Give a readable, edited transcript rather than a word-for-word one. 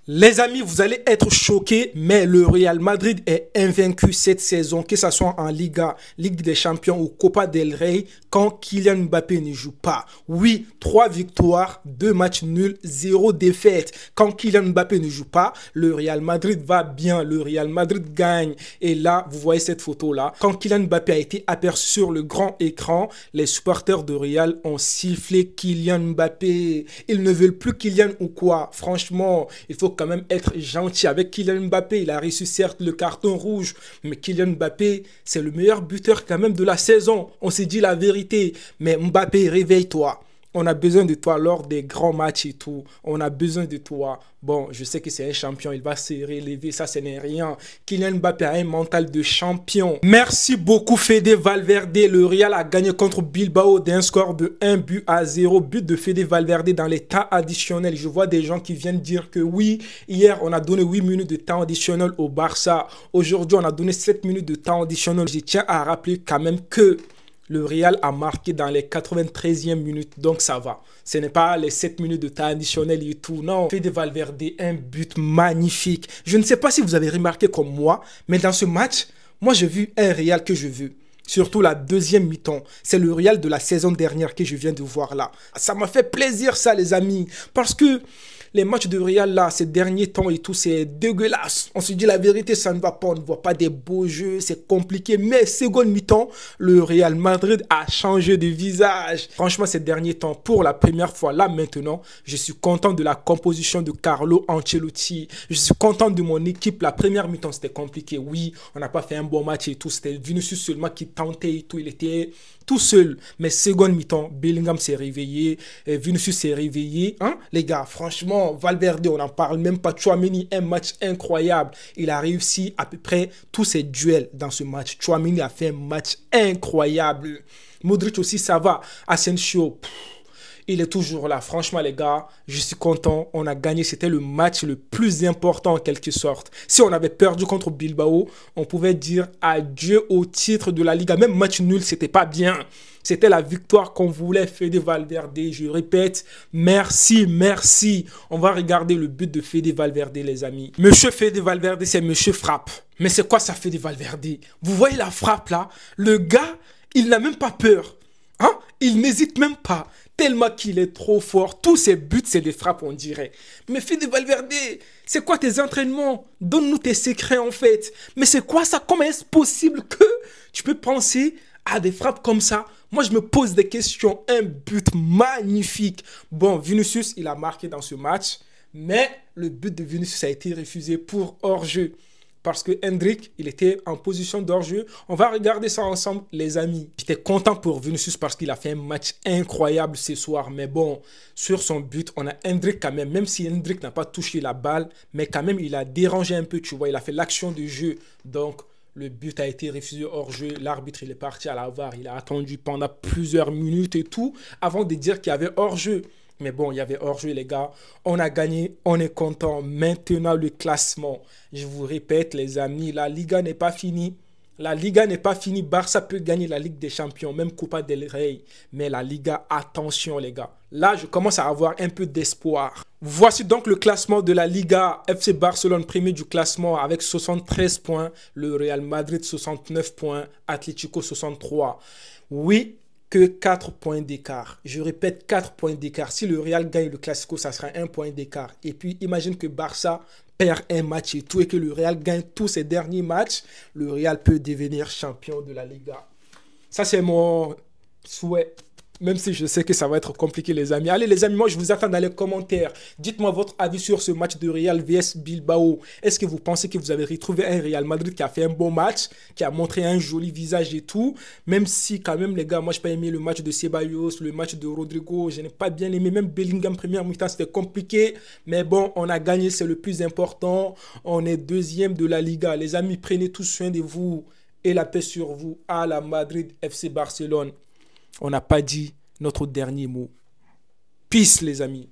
Les amis, vous allez être choqués, mais le Real Madrid est invaincu cette saison, que ce soit en Liga, Ligue des Champions ou Copa del Rey, quand Kylian Mbappé ne joue pas. Oui, 3 victoires, 2 matchs nuls, 0 défaite. Quand Kylian Mbappé ne joue pas, le Real Madrid va bien, le Real Madrid gagne. Et là, vous voyez cette photo-là. Quand Kylian Mbappé a été aperçu sur le grand écran, les supporters de Real ont sifflé Kylian Mbappé. Ils ne veulent plus Kylian ou quoi? Franchement, il faut quand même être gentil avec Kylian Mbappé. Il a reçu certes le carton rouge, mais Kylian Mbappé, c'est le meilleur buteur quand même de la saison. On s'est dit la vérité. Mais Mbappé, réveille-toi. On a besoin de toi lors des grands matchs et tout. On a besoin de toi. Bon, je sais que c'est un champion. Il va se relever. Ça, ce n'est rien. Kylian Mbappé a un mental de champion. Merci beaucoup, Fede Valverde. Le Real a gagné contre Bilbao d'un score de 1-0. But de Fede Valverde dans les temps additionnels. Je vois des gens qui viennent dire que oui, hier, on a donné 8 minutes de temps additionnel au Barça. Aujourd'hui, on a donné 7 minutes de temps additionnel. Je tiens à rappeler quand même que le Real a marqué dans les 93e minutes, donc ça va. Ce n'est pas les 7 minutes de temps additionnel et tout, non. Fede Valverde, un but magnifique. Je ne sais pas si vous avez remarqué comme moi, mais dans ce match, moi j'ai vu un Real que je veux. Surtout la deuxième mi-temps. C'est le Real de la saison dernière que je viens de voir là. Ça m'a fait plaisir ça les amis. Parce que les matchs de Real là, ces derniers temps et tout, c'est dégueulasse. On se dit la vérité, ça ne va pas. On ne voit pas des beaux jeux, c'est compliqué. Mais seconde mi-temps, le Real Madrid a changé de visage. Franchement, ces derniers temps, pour la première fois, là maintenant, je suis content de la composition de Carlo Ancelotti. Je suis content de mon équipe. La première mi-temps, c'était compliqué. Oui, on n'a pas fait un bon match et tout. C'était Vinicius seulement qui tentait et tout. Il était tout seul. Mais seconde mi-temps, Bellingham s'est réveillé. Vinicius s'est réveillé. Hein, les gars, franchement, Valverde, on n'en parle même pas. Tchouaméni, un match incroyable. Il a réussi à peu près tous ses duels dans ce match. Tchouaméni a fait un match incroyable. Modric aussi, ça va. Asensio, il est toujours là. Franchement, les gars, je suis content. On a gagné. C'était le match le plus important en quelque sorte. Si on avait perdu contre Bilbao, on pouvait dire adieu au titre de la Liga. Même match nul, c'était pas bien. C'était la victoire qu'on voulait. Fede Valverde, je répète, merci, merci. On va regarder le but de Fede Valverde, les amis. Monsieur Fede Valverde, c'est Monsieur Frappe. Mais c'est quoi ça, Fede Valverde? Vous voyez la frappe là? Le gars, il n'a même pas peur. Hein? Il n'hésite même pas. Tellement qu'il est trop fort. Tous ses buts, c'est des frappes, on dirait. Mais Fede Valverde, c'est quoi tes entraînements? Donne-nous tes secrets, en fait. Mais c'est quoi ça? Comment est-ce possible que tu peux penser à des frappes comme ça? Moi, je me pose des questions. Un but magnifique. Bon, Vinicius, il a marqué dans ce match. Mais le but de Vinicius a été refusé pour hors-jeu. Parce que Hendrick, il était en position d'hors-jeu. On va regarder ça ensemble, les amis. J'étais content pour Vinicius parce qu'il a fait un match incroyable ce soir. Mais bon, sur son but, on a Hendrick quand même. Même si Hendrick n'a pas touché la balle, mais quand même, il a dérangé un peu, tu vois. Il a fait l'action de jeu. Donc, le but a été refusé hors-jeu. L'arbitre, il est parti à la VAR. Il a attendu pendant plusieurs minutes et tout avant de dire qu'il y avait hors-jeu. Mais bon, il y avait hors-jeu, les gars. On a gagné, on est content. Maintenant, le classement. Je vous répète, les amis, la Liga n'est pas finie. La Liga n'est pas finie. Barça peut gagner la Ligue des Champions, même Copa del Rey. Mais la Liga, attention, les gars. Là, je commence à avoir un peu d'espoir. Voici donc le classement de la Liga. FC Barcelone, premier du classement avec 73 points. Le Real Madrid, 69 points. Atlético, 63. Oui, que 4 points d'écart. Je répète, 4 points d'écart. Si le Real gagne le Classico, ça sera 1 point d'écart. Et puis, imagine que Barça perd un match et tout, et que le Real gagne tous ses derniers matchs. Le Real peut devenir champion de la Liga. Ça, c'est mon souhait. Même si je sais que ça va être compliqué, les amis. Allez, les amis, moi, je vous attends dans les commentaires. Dites-moi votre avis sur ce match de Real vs Bilbao. Est-ce que vous pensez que vous avez retrouvé un Real Madrid qui a fait un bon match, qui a montré un joli visage et tout? Même si, quand même, les gars, moi, je n'ai pas aimé le match de Ceballos, le match de Rodrigo. Je n'ai pas bien aimé. Même Bellingham, première mi-temps, c'était compliqué. Mais bon, on a gagné, c'est le plus important. On est deuxième de la Liga. Les amis, prenez tous soin de vous et la paix sur vous. À la Madrid, FC Barcelone. On n'a pas dit notre dernier mot. Peace, les amis.